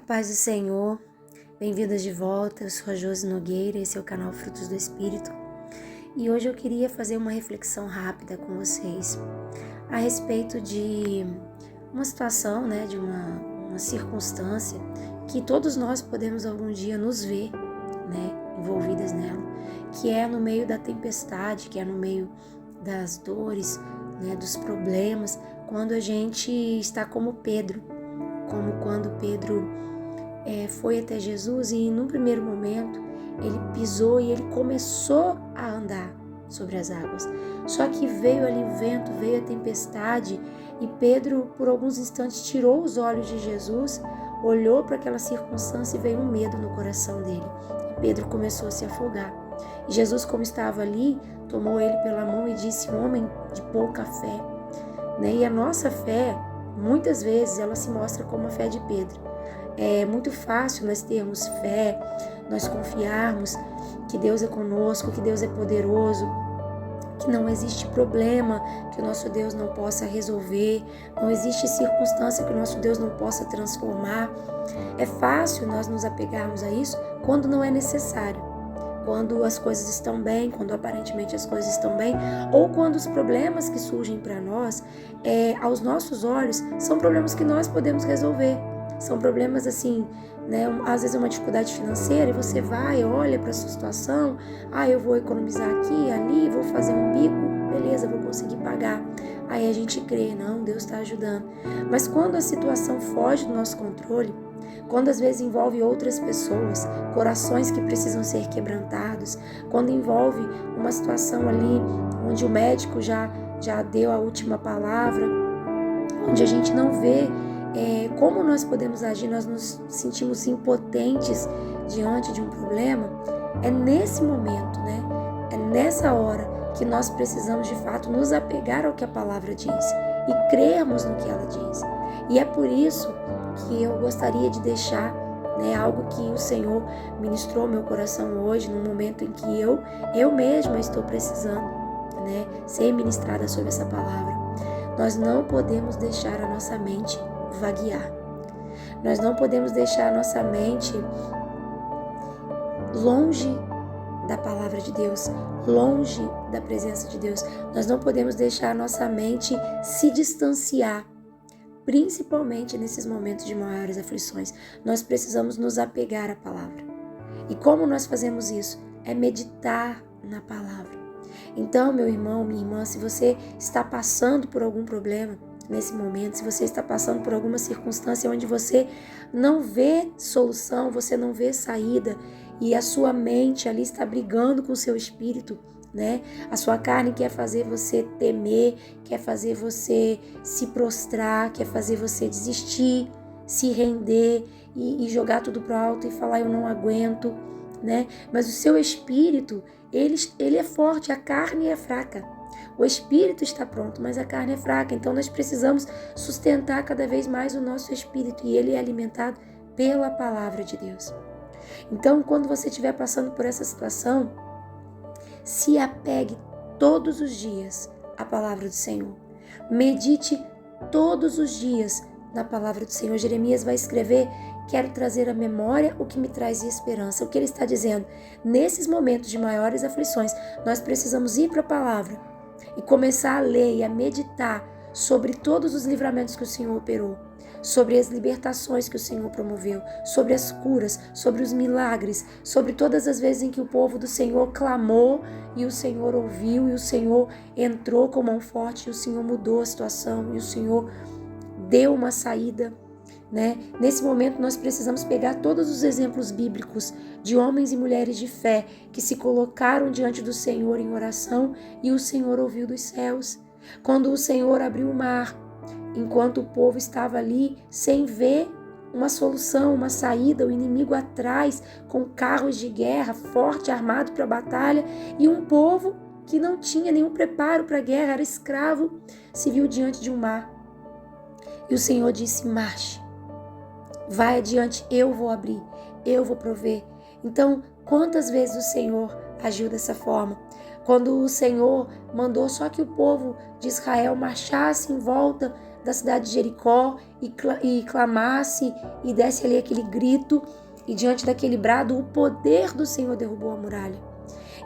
paz do Senhor, bem-vindas de volta, eu sou a Josi Nogueira, esse é o canal Frutos do Espírito e hoje eu queria fazer uma reflexão rápida com vocês a respeito de uma situação, de uma circunstância que todos nós podemos algum dia nos ver, envolvidas nela, que é no meio da tempestade, que é no meio das dores, dos problemas, quando a gente está como Pedro, como quando Pedro foi até Jesus e num primeiro momento ele pisou e ele começou a andar sobre as águas. Só que veio ali o vento, veio a tempestade e Pedro por alguns instantes tirou os olhos de Jesus, olhou para aquela circunstância e veio um medo no coração dele. E Pedro começou a se afogar. E Jesus, como estava ali, tomou ele pela mão e disse: homem de pouca fé. E a nossa fé, muitas vezes, ela se mostra como a fé de Pedro. É muito fácil nós termos fé, nós confiarmos que Deus é conosco, que Deus é poderoso, que não existe problema que o nosso Deus não possa resolver, não existe circunstância que o nosso Deus não possa transformar. É fácil nós nos apegarmos a isso quando não é necessário. Quando as coisas estão bem, quando aparentemente as coisas estão bem, ou quando os problemas que surgem para nós, aos nossos olhos, são problemas que nós podemos resolver. São problemas assim, às vezes é uma dificuldade financeira e você vai, olha para a sua situação, eu vou economizar aqui, ali, vou fazer um bico, beleza, vou conseguir pagar. Aí a gente crê, não, Deus está ajudando. Mas quando a situação foge do nosso controle, quando às vezes envolve outras pessoas, corações que precisam ser quebrantados, quando envolve uma situação ali onde o médico já deu a última palavra, onde a gente não vê como nós podemos agir, nós nos sentimos impotentes diante de um problema, é nesse momento, é nessa hora que nós precisamos de fato nos apegar ao que a palavra diz e crermos no que ela diz. E é por isso que eu gostaria de deixar algo que o Senhor ministrou ao meu coração hoje, num momento em que eu mesma estou precisando ser ministrada sobre essa palavra. Nós não podemos deixar a nossa mente vaguear. Nós não podemos deixar a nossa mente longe da palavra de Deus, longe da presença de Deus. Nós não podemos deixar a nossa mente se distanciar, principalmente nesses momentos de maiores aflições. Nós precisamos nos apegar à palavra. E como nós fazemos isso? É meditar na palavra. Então, meu irmão, minha irmã, se você está passando por algum problema nesse momento, se você está passando por alguma circunstância onde você não vê solução, você não vê saída e a sua mente ali está brigando com o seu espírito, a sua carne quer fazer você temer, quer fazer você se prostrar, quer fazer você desistir, se render e jogar tudo pro alto e falar eu não aguento, Mas o seu espírito, ele é forte, a carne é fraca. O espírito está pronto, mas a carne é fraca. Então nós precisamos sustentar cada vez mais o nosso espírito e ele é alimentado pela palavra de Deus. Então quando você estiver passando por essa situação, se apegue todos os dias à palavra do Senhor. Medite todos os dias na palavra do Senhor. Jeremias vai escrever: quero trazer à memória o que me traz esperança. O que ele está dizendo? Nesses momentos de maiores aflições, nós precisamos ir para a palavra e começar a ler e a meditar sobre todos os livramentos que o Senhor operou, sobre as libertações que o Senhor promoveu, sobre as curas, sobre os milagres, sobre todas as vezes em que o povo do Senhor clamou e o Senhor ouviu e o Senhor entrou com mão forte e o Senhor mudou a situação e o Senhor deu uma saída. Nesse momento nós precisamos pegar todos os exemplos bíblicos de homens e mulheres de fé que se colocaram diante do Senhor em oração e o Senhor ouviu dos céus. Quando o Senhor abriu o mar, enquanto o povo estava ali sem ver uma solução, uma saída, o inimigo atrás com carros de guerra forte, armado para a batalha, e um povo que não tinha nenhum preparo para a guerra, era escravo, se viu diante de um mar. E o Senhor disse: marche, vai adiante, eu vou abrir, eu vou prover. Então, quantas vezes o Senhor agiu dessa forma? Quando o Senhor mandou só que o povo de Israel marchasse em volta da cidade de Jericó e clamasse e desse ali aquele grito, e diante daquele brado o poder do Senhor derrubou a muralha.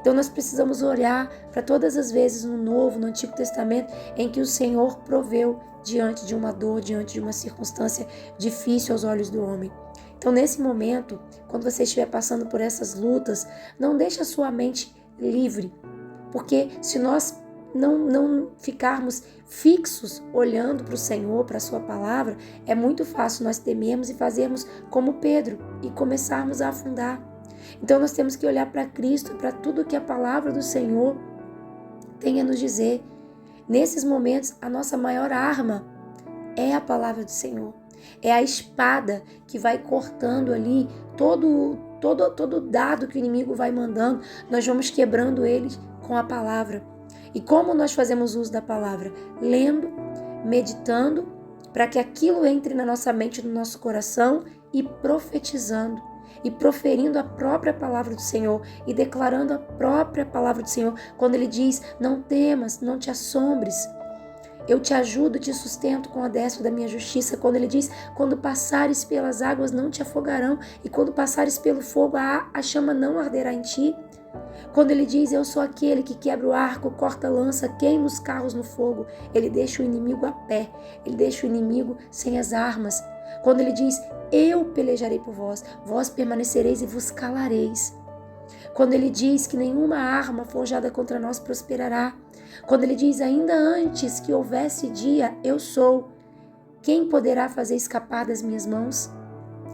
Então nós precisamos olhar para todas as vezes no Novo, no Antigo Testamento, em que o Senhor proveu diante de uma dor, diante de uma circunstância difícil aos olhos do homem. Então nesse momento, quando você estiver passando por essas lutas, não deixe a sua mente livre, porque se nós não ficarmos fixos olhando para o Senhor, para a sua palavra, é muito fácil nós temermos e fazermos como Pedro e começarmos a afundar. Então nós temos que olhar para Cristo, para tudo que a palavra do Senhor tem a nos dizer. Nesses momentos, a nossa maior arma é a palavra do Senhor. É a espada que vai cortando ali todo dado que o inimigo vai mandando. Nós vamos quebrando eles com a palavra. E como nós fazemos uso da palavra? Lendo, meditando, para que aquilo entre na nossa mente, no nosso coração, e profetizando, e proferindo a própria palavra do Senhor, e declarando a própria palavra do Senhor, quando Ele diz, não temas, não te assombres, eu te ajudo, te sustento com a destra da minha justiça. Quando Ele diz, quando passares pelas águas não te afogarão, e quando passares pelo fogo a chama não arderá em ti. Quando Ele diz, eu sou aquele que quebra o arco, corta a lança, queima os carros no fogo, Ele deixa o inimigo a pé, Ele deixa o inimigo sem as armas. Quando Ele diz, eu pelejarei por vós, vós permanecereis e vos calareis. Quando Ele diz que nenhuma arma forjada contra nós prosperará. Quando Ele diz, ainda antes que houvesse dia, eu sou. Quem poderá fazer escapar das minhas mãos?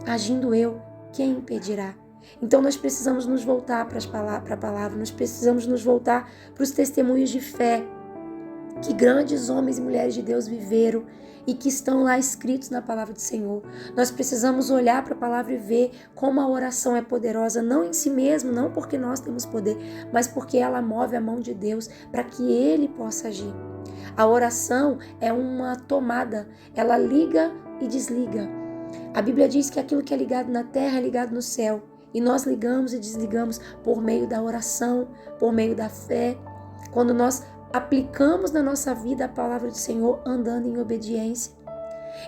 Agindo eu, quem impedirá? Então nós precisamos nos voltar para a palavra, nós precisamos nos voltar para os testemunhos de fé que grandes homens e mulheres de Deus viveram e que estão lá escritos na palavra do Senhor. Nós precisamos olhar para a palavra e ver como a oração é poderosa, não em si mesmo, não porque nós temos poder, mas porque ela move a mão de Deus para que Ele possa agir. A oração é uma tomada, ela liga e desliga. A Bíblia diz que aquilo que é ligado na terra é ligado no céu. E nós ligamos e desligamos por meio da oração, por meio da fé. Quando nós aplicamos na nossa vida a palavra do Senhor andando em obediência.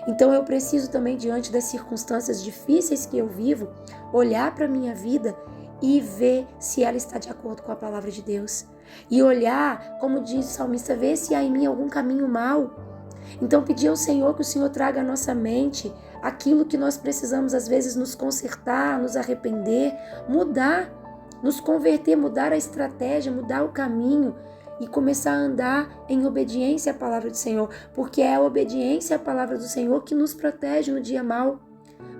Então eu preciso também, diante das circunstâncias difíceis que eu vivo, olhar para a minha vida e ver se ela está de acordo com a palavra de Deus. E olhar, como diz o salmista, ver se há em mim algum caminho mau. Então pedir ao Senhor que o Senhor traga à nossa mente aquilo que nós precisamos às vezes nos consertar, nos arrepender, mudar, nos converter, mudar a estratégia, mudar o caminho e começar a andar em obediência à palavra do Senhor, porque é a obediência à palavra do Senhor que nos protege no dia mau.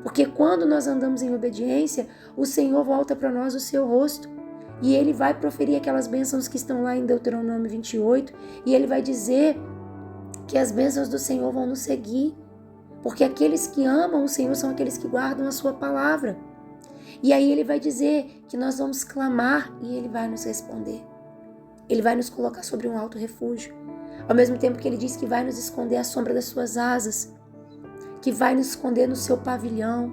Porque quando nós andamos em obediência, o Senhor volta para nós o seu rosto e Ele vai proferir aquelas bênçãos que estão lá em Deuteronômio 28 e Ele vai dizer que as bênçãos do Senhor vão nos seguir, porque aqueles que amam o Senhor são aqueles que guardam a sua palavra. E aí Ele vai dizer que nós vamos clamar e Ele vai nos responder. Ele vai nos colocar sobre um alto refúgio, ao mesmo tempo que Ele diz que vai nos esconder à sombra das suas asas, que vai nos esconder no seu pavilhão.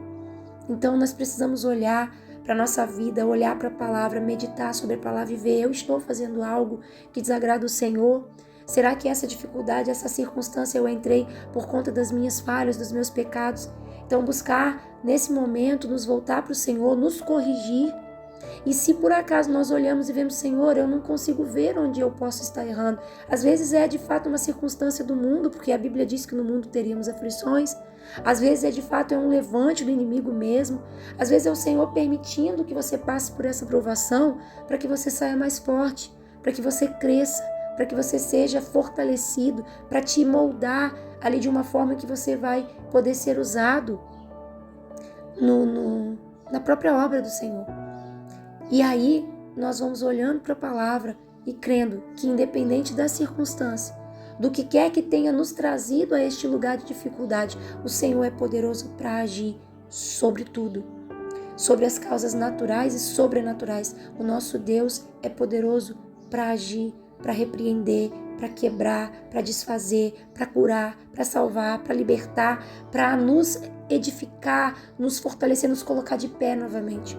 Então nós precisamos olhar para a nossa vida, olhar para a palavra, meditar sobre a palavra e ver, eu estou fazendo algo que desagrada o Senhor? Será que essa dificuldade, essa circunstância eu entrei por conta das minhas falhas, dos meus pecados? Então buscar nesse momento nos voltar para o Senhor, nos corrigir. E se por acaso nós olhamos e vemos, Senhor, eu não consigo ver onde eu posso estar errando. Às vezes é de fato uma circunstância do mundo, porque a Bíblia diz que no mundo teríamos aflições. Às vezes é de fato um levante do inimigo mesmo. Às vezes é o Senhor permitindo que você passe por essa provação para que você saia mais forte, para que você cresça, para que você seja fortalecido, para te moldar ali de uma forma que você vai poder ser usado na própria obra do Senhor. E aí nós vamos olhando para a palavra e crendo que independente da circunstância, do que quer que tenha nos trazido a este lugar de dificuldade, o Senhor é poderoso para agir sobre tudo, sobre as causas naturais e sobrenaturais. O nosso Deus é poderoso para agir, para repreender, para quebrar, para desfazer, para curar, para salvar, para libertar, para nos edificar, nos fortalecer, nos colocar de pé novamente.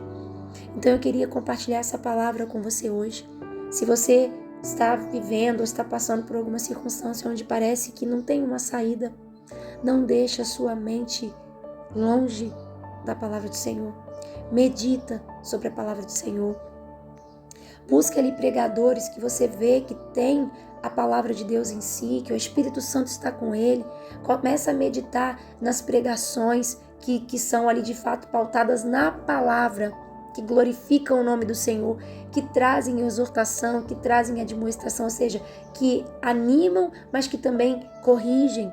Então eu queria compartilhar essa palavra com você hoje. Se você está vivendo ou está passando por alguma circunstância onde parece que não tem uma saída, Não deixe a sua mente longe da palavra do Senhor. Medita sobre a palavra do Senhor. Busque ali pregadores que você vê que tem a palavra de Deus em si, que o Espírito Santo está com ele. Começa a meditar nas pregações que são ali de fato pautadas na palavra, que glorificam o nome do Senhor, que trazem exortação, que trazem admoestação, ou seja, que animam, mas que também corrigem,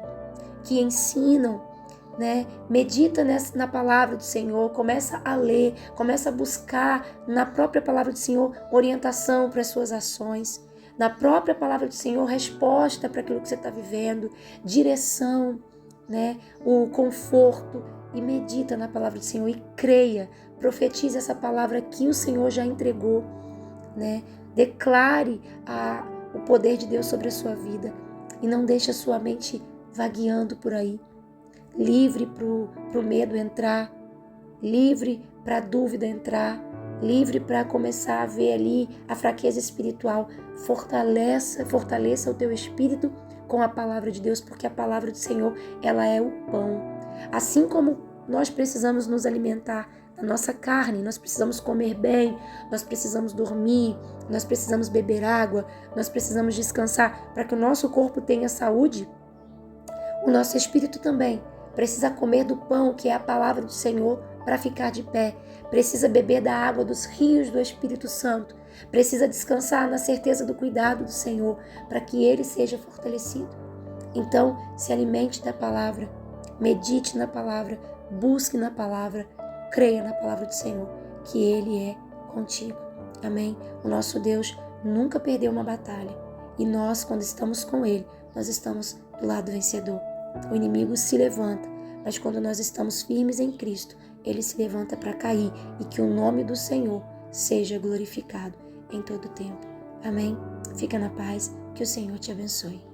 que ensinam, né? Medita na palavra do Senhor, começa a ler, começa a buscar na própria palavra do Senhor orientação para as suas ações, na própria palavra do Senhor resposta para aquilo que você está vivendo, direção, né? O conforto, e medita na palavra do Senhor e creia, profetize essa palavra que o Senhor já entregou, né? Declare o poder de Deus sobre a sua vida e não deixe a sua mente vagueando por aí, livre para o medo entrar, livre para a dúvida entrar, livre para começar a ver ali a fraqueza espiritual. Fortaleça o teu espírito com a palavra de Deus, porque a palavra do Senhor, ela é o pão. Assim como nós precisamos nos alimentar da nossa carne, nós precisamos comer bem, nós precisamos dormir, nós precisamos beber água, nós precisamos descansar para que o nosso corpo tenha saúde, o nosso espírito também precisa comer do pão, que é a palavra do Senhor, para ficar de pé. Precisa beber da água dos rios do Espírito Santo. Precisa descansar na certeza do cuidado do Senhor, para que ele seja fortalecido. Então, se alimente da palavra, medite na palavra, busque na palavra, creia na palavra do Senhor, que ele é contigo. Amém? O nosso Deus nunca perdeu uma batalha. E nós, quando estamos com ele, nós estamos do lado vencedor. O inimigo se levanta, mas quando nós estamos firmes em Cristo, ele se levanta para cair, e que o nome do Senhor seja glorificado em todo o tempo. Amém? Fica na paz, que o Senhor te abençoe.